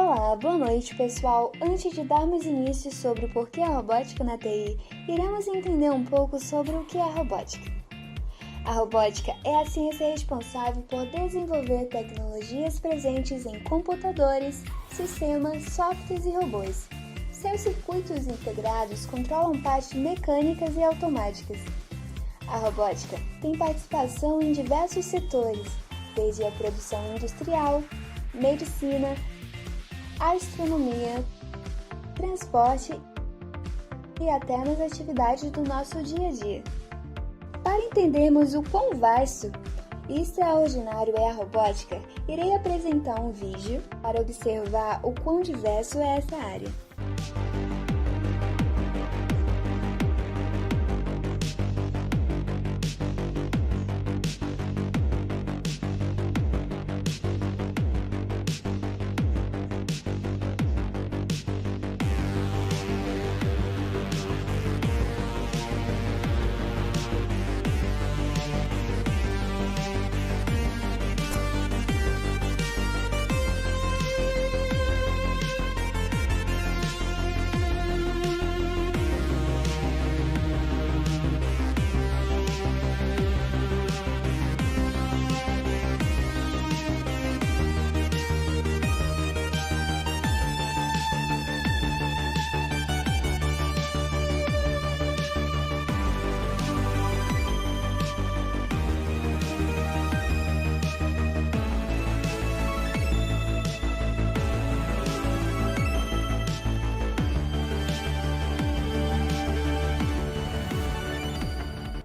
Olá, boa noite pessoal! Antes de darmos início sobre o porquê a robótica na TI, iremos entender um pouco sobre o que é a robótica. A robótica é a ciência responsável por desenvolver tecnologias presentes em computadores, sistemas, softwares e robôs. Seus circuitos integrados controlam partes mecânicas e automáticas. A robótica tem participação em diversos setores, desde a produção industrial, medicina, astronomia, transporte e até nas atividades do nosso dia a dia. Para entendermos o quão vasto e extraordinário é a robótica, irei apresentar um vídeo para observar o quão diverso é essa área.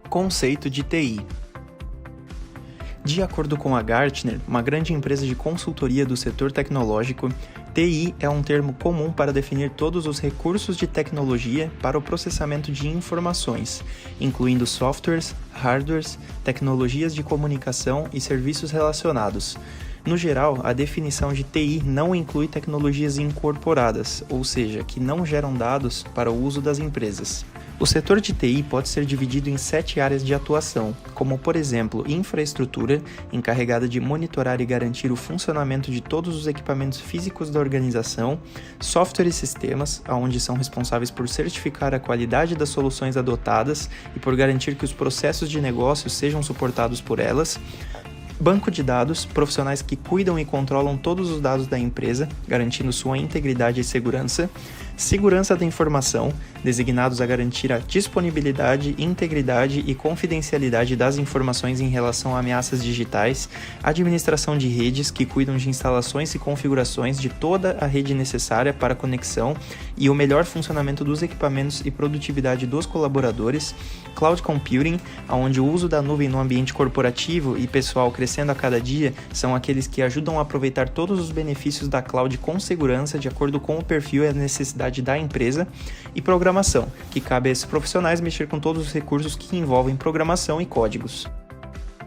Conceito de TI. De acordo com a Gartner, uma grande empresa de consultoria do setor tecnológico, TI é um termo comum para definir todos os recursos de tecnologia para o processamento de informações, incluindo softwares, hardwares, tecnologias de comunicação e serviços relacionados. No geral, a definição de TI não inclui tecnologias incorporadas, ou seja, que não geram dados para o uso das empresas. O setor de TI pode ser dividido em 7 áreas de atuação, como por exemplo, infraestrutura, encarregada de monitorar e garantir o funcionamento de todos os equipamentos físicos da organização, software e sistemas, onde são responsáveis por certificar a qualidade das soluções adotadas e por garantir que os processos de negócio sejam suportados por elas, banco de dados, profissionais que cuidam e controlam todos os dados da empresa, garantindo sua integridade e segurança da informação, designados a garantir a disponibilidade, integridade e confidencialidade das informações em relação a ameaças digitais, administração de redes que cuidam de instalações e configurações de toda a rede necessária para a conexão e o melhor funcionamento dos equipamentos e produtividade dos colaboradores, cloud computing, onde o uso da nuvem no ambiente corporativo e pessoal crescendo a cada dia são aqueles que ajudam a aproveitar todos os benefícios da cloud com segurança de acordo com o perfil e a necessidade da empresa, e programação, que cabe a esses profissionais mexer com todos os recursos que envolvem programação e códigos.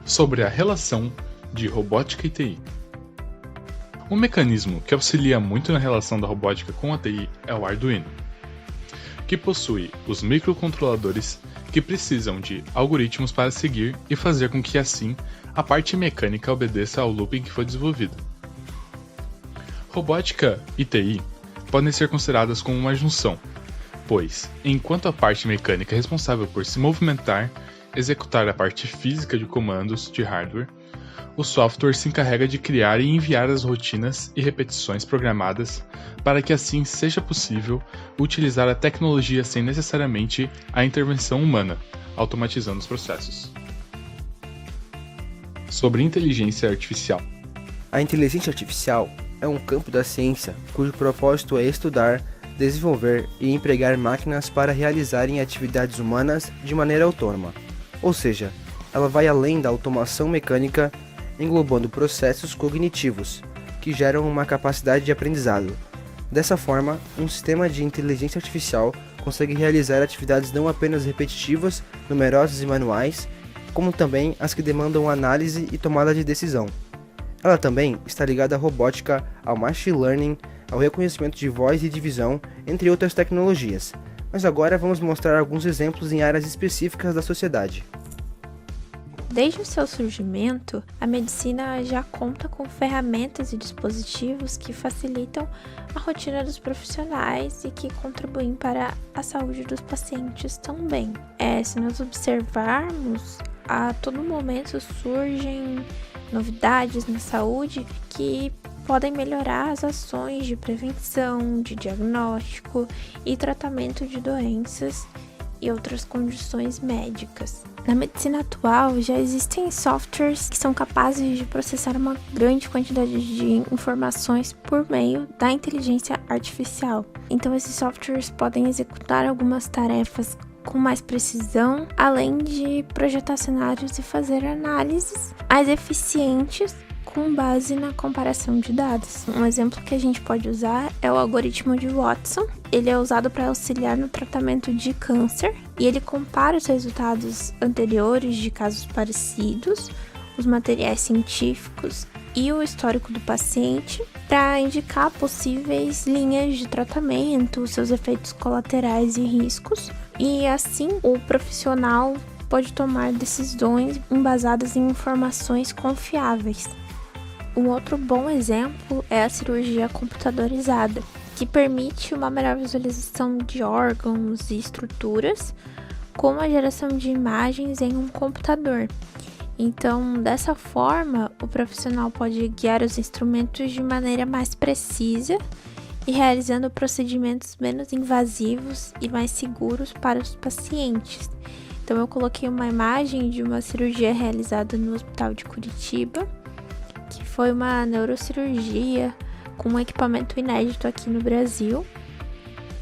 Sobre a relação de robótica e TI. Um mecanismo que auxilia muito na relação da robótica com a TI é o Arduino, que possui os microcontroladores que precisam de algoritmos para seguir e fazer com que assim a parte mecânica obedeça ao looping que foi desenvolvido. Robótica e TI podem ser consideradas como uma junção, pois, enquanto a parte mecânica é responsável por se movimentar, executar a parte física de comandos de hardware, o software se encarrega de criar e enviar as rotinas e repetições programadas para que assim seja possível utilizar a tecnologia sem necessariamente a intervenção humana, automatizando os processos. Sobre inteligência artificial. A inteligência artificial é um campo da ciência cujo propósito é estudar, desenvolver e empregar máquinas para realizarem atividades humanas de maneira autônoma. Ou seja, ela vai além da automação mecânica, englobando processos cognitivos, que geram uma capacidade de aprendizado. Dessa forma, um sistema de inteligência artificial consegue realizar atividades não apenas repetitivas, numerosas e manuais, como também as que demandam análise e tomada de decisão. Ela também está ligada à robótica, ao machine learning, ao reconhecimento de voz e de visão, entre outras tecnologias. Mas agora vamos mostrar alguns exemplos em áreas específicas da sociedade. Desde o seu surgimento, a medicina já conta com ferramentas e dispositivos que facilitam a rotina dos profissionais e que contribuem para a saúde dos pacientes também. Se nós observarmos, a todo momento surgem novidades na saúde que podem melhorar as ações de prevenção, de diagnóstico e tratamento de doenças e outras condições médicas. Na medicina atual, já existem softwares que são capazes de processar uma grande quantidade de informações por meio da inteligência artificial. Então, esses softwares podem executar algumas tarefas com mais precisão, além de projetar cenários e fazer análises mais eficientes com base na comparação de dados. Um exemplo que a gente pode usar é o algoritmo de Watson. Ele é usado para auxiliar no tratamento de câncer e ele compara os resultados anteriores de casos parecidos, os materiais científicos e o histórico do paciente para indicar possíveis linhas de tratamento, seus efeitos colaterais e riscos, e assim o profissional pode tomar decisões embasadas em informações confiáveis. Um outro bom exemplo é a cirurgia computadorizada, que permite uma melhor visualização de órgãos e estruturas com a geração de imagens em um computador. Então, dessa forma, o profissional pode guiar os instrumentos de maneira mais precisa e realizando procedimentos menos invasivos e mais seguros para os pacientes. Então, eu coloquei uma imagem de uma cirurgia realizada no Hospital de Curitiba, que foi uma neurocirurgia com um equipamento inédito aqui no Brasil.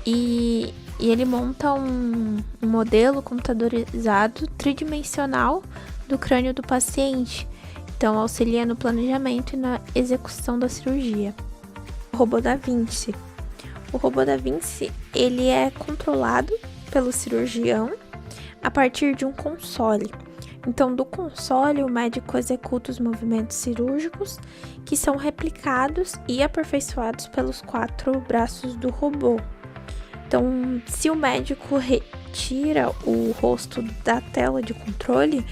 E ele monta um modelo computadorizado tridimensional do crânio do paciente, então auxilia no planejamento e na execução da cirurgia. O robô da Vinci. O robô da Vinci, ele é controlado pelo cirurgião a partir de um console. Então, do console, o médico executa os movimentos cirúrgicos que são replicados e aperfeiçoados pelos 4 braços do robô. Então, se o médico retira o rosto da tela de controle,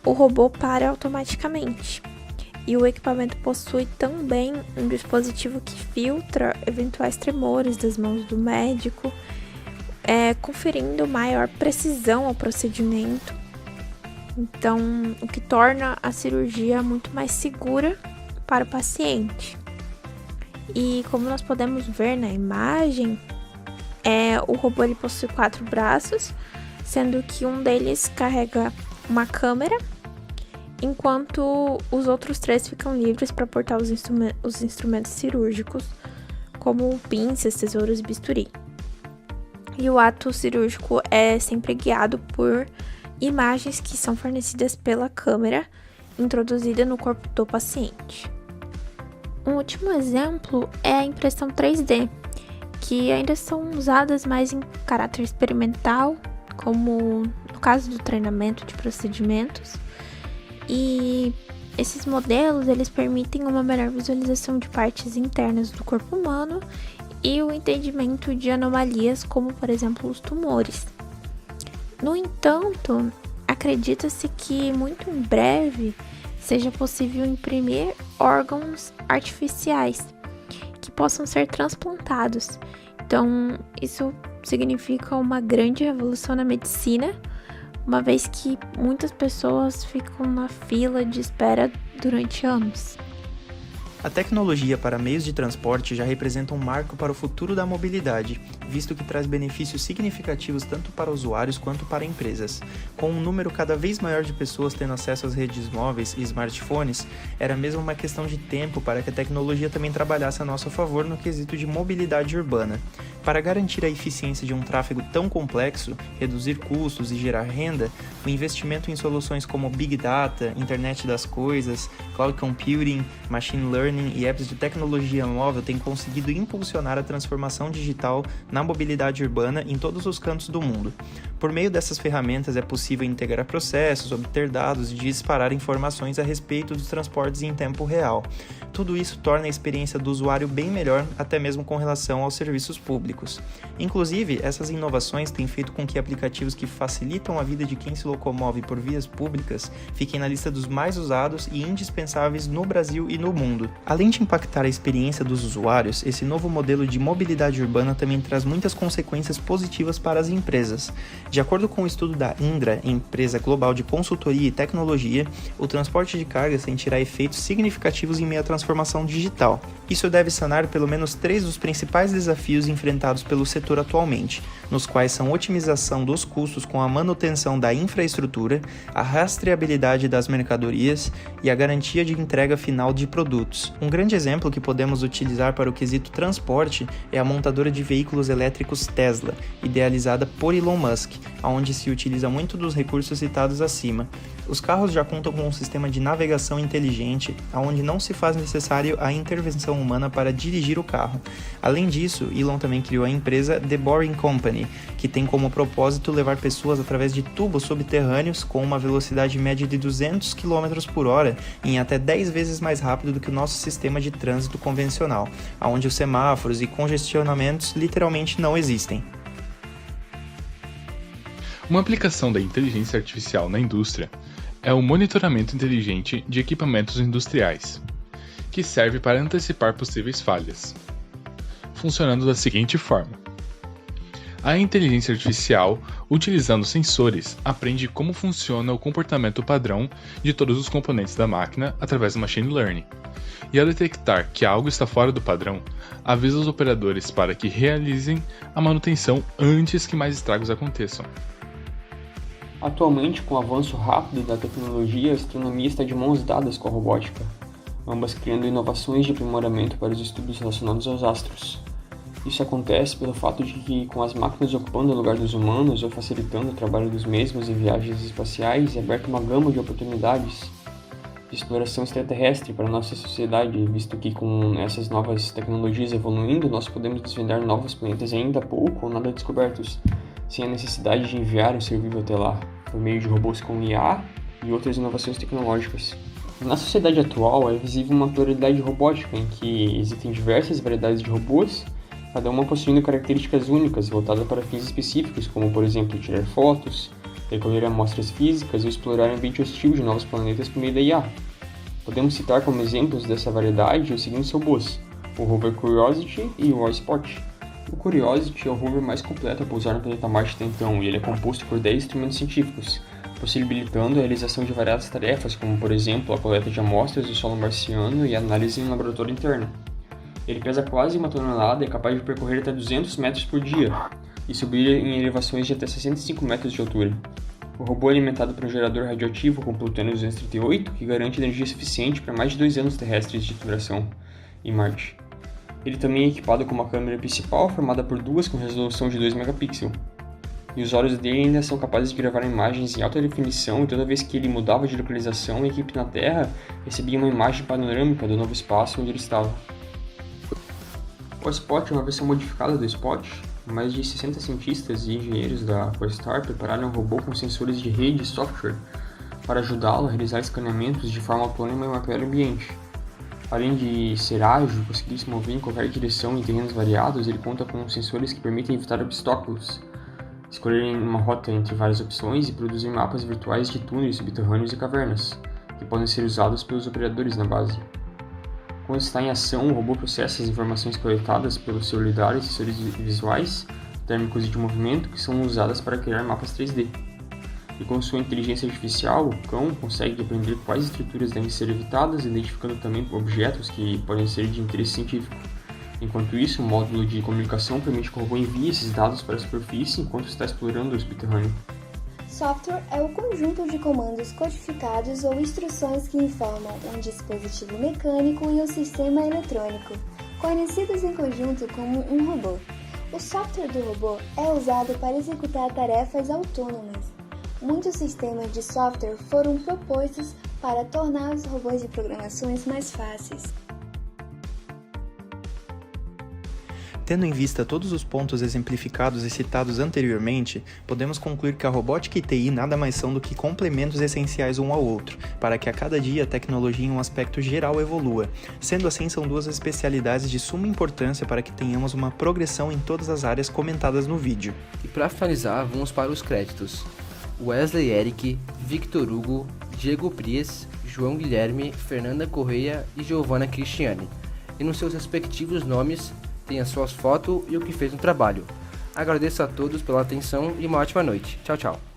o robô para automaticamente. E o equipamento possui também um dispositivo que filtra eventuais tremores das mãos do médico, conferindo maior precisão ao procedimento. Então, o que torna a cirurgia muito mais segura para o paciente. E como nós podemos ver na imagem, o robô ele possui 4 braços, sendo que um deles carrega uma câmera, enquanto os outros 3 ficam livres para portar os instrumentos cirúrgicos, como pinças, tesouros e bisturi. E o ato cirúrgico é sempre guiado por imagens que são fornecidas pela câmera introduzida no corpo do paciente. Um último exemplo é a impressão 3D, que ainda são usadas mais em caráter experimental, como no caso do treinamento de procedimentos. E esses modelos, eles permitem uma melhor visualização de partes internas do corpo humano e o entendimento de anomalias, como por exemplo os tumores. No entanto, acredita-se que muito em breve seja possível imprimir órgãos artificiais que possam ser transplantados. Então, isso significa uma grande revolução na medicina, uma vez que muitas pessoas ficam na fila de espera durante anos. A tecnologia para meios de transporte já representa um marco para o futuro da mobilidade, visto que traz benefícios significativos tanto para usuários quanto para empresas. Com um número cada vez maior de pessoas tendo acesso às redes móveis e smartphones, era mesmo uma questão de tempo para que a tecnologia também trabalhasse a nosso favor no quesito de mobilidade urbana. Para garantir a eficiência de um tráfego tão complexo, reduzir custos e gerar renda, o investimento em soluções como Big Data, Internet das Coisas, Cloud Computing, Machine Learning e apps de tecnologia móvel têm conseguido impulsionar a transformação digital na mobilidade urbana em todos os cantos do mundo. Por meio dessas ferramentas é possível integrar processos, obter dados e disparar informações a respeito dos transportes em tempo real. Tudo isso torna a experiência do usuário bem melhor, até mesmo com relação aos serviços públicos. elétricos. Inclusive, essas inovações têm feito com que aplicativos que facilitam a vida de quem se locomove por vias públicas fiquem na lista dos mais usados e indispensáveis no Brasil e no mundo. Além de impactar a experiência dos usuários, esse novo modelo de mobilidade urbana também traz muitas consequências positivas para as empresas. De acordo com o estudo da Indra, empresa global de consultoria e tecnologia, o transporte de cargas sentirá efeitos significativos em meio à transformação digital. Isso deve sanar pelo menos 3 dos principais desafios enfrentados pelo setor atualmente, nos quais são a otimização dos custos com a manutenção da infraestrutura, a rastreabilidade das mercadorias e a garantia de entrega final de produtos. Um grande exemplo que podemos utilizar para o quesito transporte é a montadora de veículos elétricos Tesla, idealizada por Elon Musk, onde se utiliza muito dos recursos citados acima. Os carros já contam com um sistema de navegação inteligente, onde não se faz necessário a intervenção humana para dirigir o carro. Além disso, Elon também criou a empresa The Boring Company, que tem como propósito levar pessoas através de tubos subterrâneos com uma velocidade média de 200 km por hora em até 10 vezes mais rápido do que o nosso sistema de trânsito convencional, onde os semáforos e congestionamentos literalmente não existem. Uma aplicação da inteligência artificial na indústria é o monitoramento inteligente de equipamentos industriais, que serve para antecipar possíveis falhas, funcionando da seguinte forma. A inteligência artificial, utilizando sensores, aprende como funciona o comportamento padrão de todos os componentes da máquina através do machine learning, e ao detectar que algo está fora do padrão, avisa os operadores para que realizem a manutenção antes que mais estragos aconteçam. Atualmente, com o avanço rápido da tecnologia, a astronomia está de mãos dadas com a robótica, ambas criando inovações de aprimoramento para os estudos relacionados aos astros. Isso acontece pelo fato de que, com as máquinas ocupando o lugar dos humanos ou facilitando o trabalho dos mesmos em viagens espaciais, é aberta uma gama de oportunidades de exploração extraterrestre para a nossa sociedade, visto que com essas novas tecnologias evoluindo, nós podemos desvendar novos planetas ainda pouco ou nada descobertos, sem a necessidade de enviar um ser vivo até lá, por meio de robôs com IA e outras inovações tecnológicas. Na sociedade atual, é visível uma pluralidade robótica em que existem diversas variedades de robôs, cada uma possuindo características únicas voltadas para fins específicos, como por exemplo tirar fotos, recolher amostras físicas ou explorar um ambiente hostil de novos planetas por meio da IA. Podemos citar como exemplos dessa variedade os seguintes robôs: o rover Curiosity e o Spot. O Curiosity é o rover mais completo a pousar no planeta Marte até então, e ele é composto por 10 instrumentos científicos, possibilitando a realização de variadas tarefas, como por exemplo a coleta de amostras do solo marciano e a análise em um laboratório interno. Ele pesa quase 1 tonelada e é capaz de percorrer até 200 metros por dia, e subir em elevações de até 65 metros de altura. O robô é alimentado por um gerador radioativo com plutônio 238, que garante energia suficiente para mais de 2 anos terrestres de duração em Marte. Ele também é equipado com uma câmera principal formada por duas com resolução de 2 megapixels. E os olhos dele ainda são capazes de gravar imagens em alta definição, e toda vez que ele mudava de localização, a equipe na Terra recebia uma imagem panorâmica do novo espaço onde ele estava. O Spot é uma versão modificada do Spot. Mais de 60 cientistas e engenheiros da Aquastar prepararam um robô com sensores de rede e software para ajudá-lo a realizar escaneamentos de forma autônoma e mapear o ambiente. Além de ser ágil e conseguir se mover em qualquer direção em terrenos variados, ele conta com sensores que permitem evitar obstáculos, escolher uma rota entre várias opções e produzir mapas virtuais de túneis subterrâneos e cavernas, que podem ser usados pelos operadores na base. Quando está em ação, o robô processa as informações coletadas pelo seu lidar e sensores visuais, térmicos e de movimento, que são usadas para criar mapas 3D. E com sua inteligência artificial, o cão consegue aprender quais estruturas devem ser evitadas, identificando também objetos que podem ser de interesse científico. Enquanto isso, o módulo de comunicação permite que o robô envie esses dados para a superfície enquanto está explorando o subterrâneo. Software é o conjunto de comandos codificados ou instruções que informam um dispositivo mecânico e um sistema eletrônico, conhecidos em conjunto como um robô. O software do robô é usado para executar tarefas autônomas. Muitos sistemas de software foram propostos para tornar os robôs de programações mais fáceis. Tendo em vista todos os pontos exemplificados e citados anteriormente, podemos concluir que a robótica e TI nada mais são do que complementos essenciais um ao outro, para que a cada dia a tecnologia em um aspecto geral evolua. Sendo assim, são duas especialidades de suma importância para que tenhamos uma progressão em todas as áreas comentadas no vídeo. E para finalizar, vamos para os créditos. Wesley Eric, Victor Hugo, Diego Pries, João Guilherme, Fernanda Correia e Giovanna Cristiane. E nos seus respectivos nomes tem as suas fotos e o que fez no trabalho. Agradeço a todos pela atenção e uma ótima noite. Tchau, tchau.